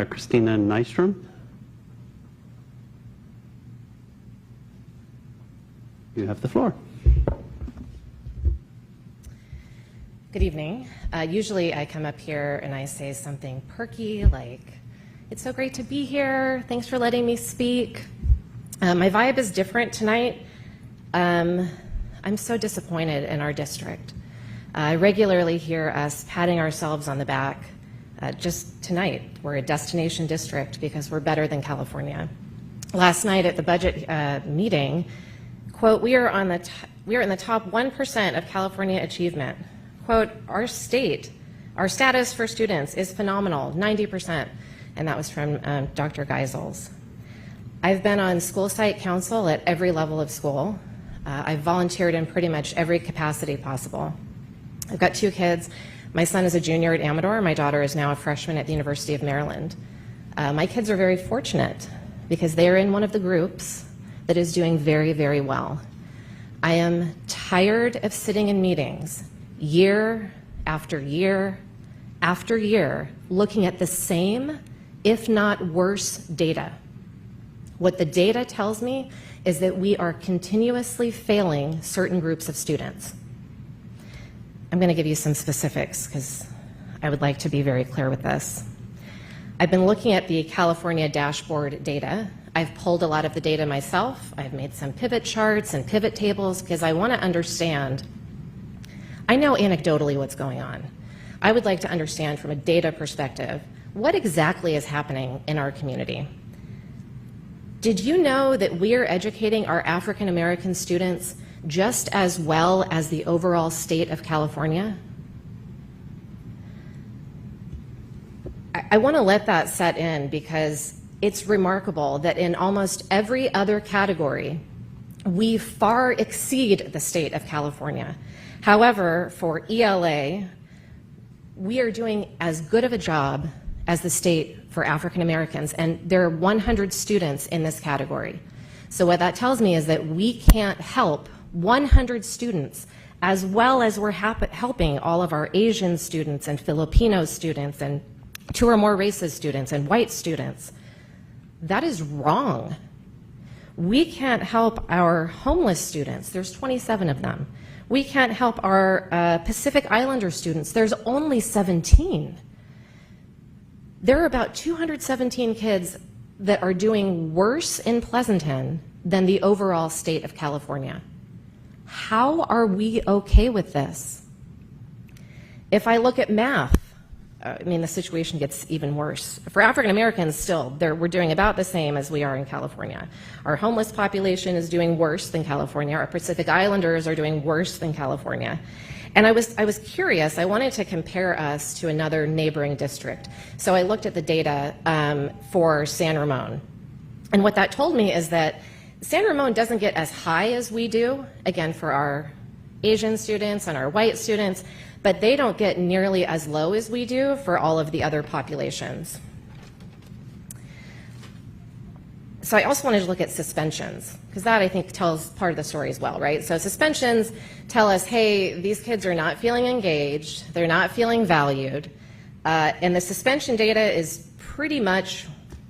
Christina Nystrom. You have the floor. Good evening. Usually I come up here and I say something perky like, "It's so great to be here. Thanks for letting me speak." My vibe is different tonight. I'm so disappointed in our district. I regularly hear us patting ourselves on the back. Just tonight, we're a destination district because we're better than California. Last night at the budget meeting, quote, we are in the top 1% of California achievement. Quote, our status for students is phenomenal, 90%. And that was from Dr. Geisels. I've been on school site council at every level of school. I've volunteered in pretty much every capacity possible. I've got 2 kids. My son is a junior at Amador. My daughter is now a freshman at the University of Maryland. My kids are very fortunate because they are in one of the groups that is doing very, very well. I am tired of sitting in meetings year after year after year looking at the same, if not worse, data. What the data tells me is that we are continuously failing certain groups of students. I'm going to give you some specifics because I would like to be very clear with this. I've been looking at the California dashboard data. I've pulled a lot of the data myself. I've made some pivot charts and pivot tables because I want to understand. I know anecdotally what's going on. I would like to understand from a data perspective what exactly is happening in our community. Did you know that we are educating our African American students just as well as the overall state of California? I want to let that set in because it's remarkable that in almost every other category, we far exceed the state of California. However, for ELA, we are doing as good of a job as the state for African Americans, and there are 100 students in this category. So what that tells me is that we can't help 100 students as well as we're helping all of our Asian students and Filipino students and 2 or more races students and white students. That is wrong. We can't help our homeless students. There's 27 of them. We can't help our Pacific Islander students. There's only 17. There are about 217 kids that are doing worse in Pleasanton than the overall state of California. How are we okay with this? If I look at math, I mean, the situation gets even worse. For African Americans, still, we're doing about the same as we are in California. Our homeless population is doing worse than California. Our Pacific Islanders are doing worse than California. And I was curious. I wanted to compare us to another neighboring district. So I looked at the data for San Ramon. And what that told me is that San Ramon doesn't get as high as we do, again, for our Asian students and our white students, but they don't get nearly as low as we do for all of the other populations. So I also wanted to look at suspensions, because that I think tells part of the story as well, right? So suspensions tell us, hey, these kids are not feeling engaged, they're not feeling valued, and the suspension data is pretty much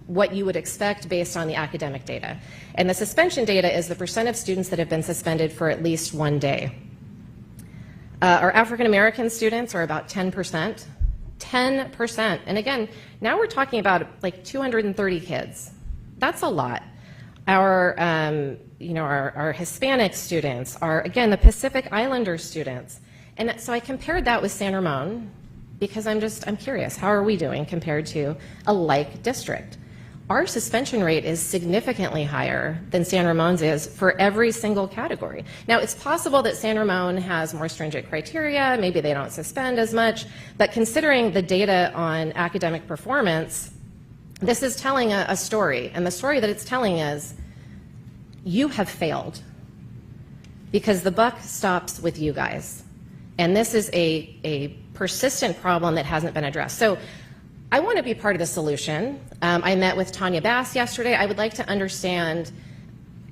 what you would expect based on the academic data. And the suspension data is the percent of students that have been suspended for at least 1 day. Our African American students are about 10%. 10%. And again, now we're talking about like 230 kids. That's a lot. Our, our Hispanic students are, again, the Pacific Islander students. And so I compared that with San Ramon because I'm curious, how are we doing compared to a like district? Our suspension rate is significantly higher than San Ramon's is for every single category. Now, it's possible that San Ramon has more stringent criteria, maybe they don't suspend as much, but considering the data on academic performance, this is telling a story, and the story that it's telling is, you have failed, because the buck stops with you guys. And this is a persistent problem that hasn't been addressed. So I want to be part of the solution. I met with Tanya Bass yesterday. I would like to understand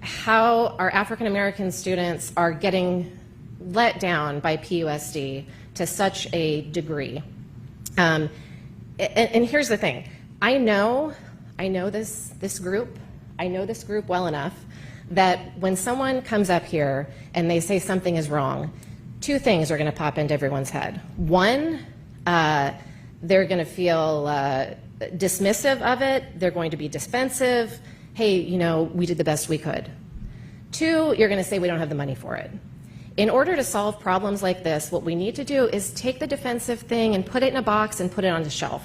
how our African American students are getting let down by PUSD to such a degree. And here's the thing. I know this group. I know this group well enough that when someone comes up here and they say something is wrong, two things are going to pop into everyone's head. One, they're going to feel dismissive of it. They're going to be defensive. Hey, you know, we did the best we could. Two, you're going to say we don't have the money for it. In order to solve problems like this, what we need to do is take the defensive thing and put it in a box and put it on the shelf.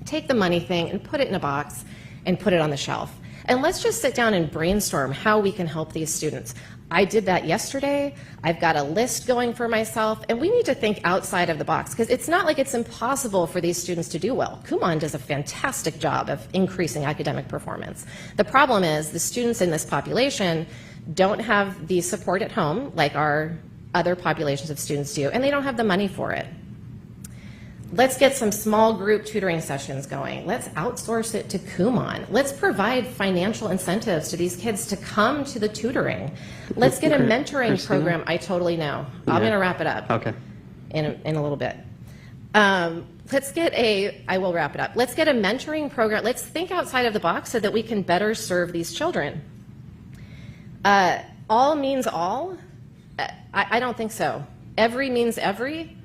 Take the money thing and put it in a box and put it on the shelf. And let's just sit down and brainstorm how we can help these students. I did that yesterday. I've got a list going for myself, and we need to think outside of the box because it's not like it's impossible for these students to do well. Kumon does a fantastic job of increasing academic performance. The problem is the students in this population don't have the support at home like our other populations of students do, and they don't have the money for it. Let's get some small group tutoring sessions going. Let's outsource it to Kumon. Let's provide financial incentives to these kids to come to the tutoring. Let's get a mentoring program. I totally know. I'm going to wrap it up. Okay. In a little bit. I will wrap it up. Let's get a mentoring program. Let's think outside of the box so that we can better serve these children. All means all? I don't think so. Every means every?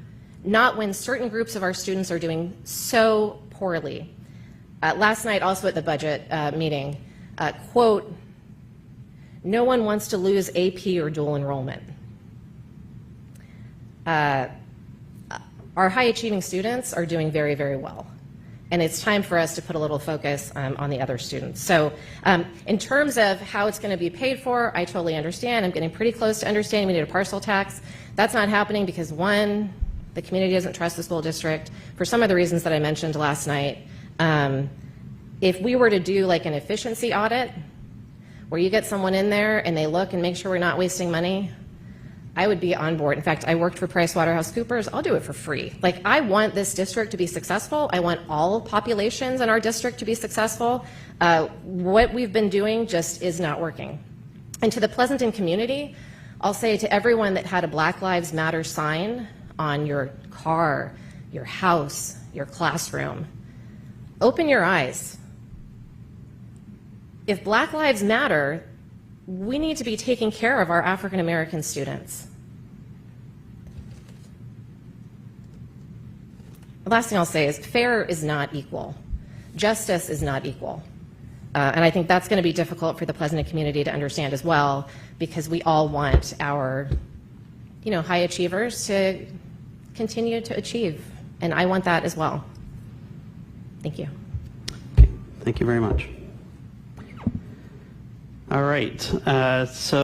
Not when certain groups of our students are doing so poorly. Last night, also at the budget meeting, quote, no one wants to lose AP or dual enrollment. Our high achieving students are doing very, very well. And it's time for us to put a little focus on the other students. So in terms of how it's going to be paid for, I totally understand. I'm getting pretty close to understanding we need a parcel tax. That's not happening because one, the community doesn't trust the school district for some of the reasons that I mentioned last night. If we were to do like an efficiency audit where you get someone in there and they look and make sure we're not wasting money, I would be on board. In fact, I worked for PricewaterhouseCoopers. I'll do it for free. Like, I want this district to be successful. I want all populations in our district to be successful. What we've been doing just is not working. And to the Pleasanton community, I'll say to everyone that had a Black Lives Matter sign on your car, your house, your classroom, open your eyes. If Black Lives Matter, we need to be taking care of our African American students. The last thing I'll say is fair is not equal. Justice is not equal. And I think that's going to be difficult for the Pleasanton community to understand as well, because we all want our, high achievers to continue to achieve. And I want that as well. Thank you. Okay. Thank you very much. All right. So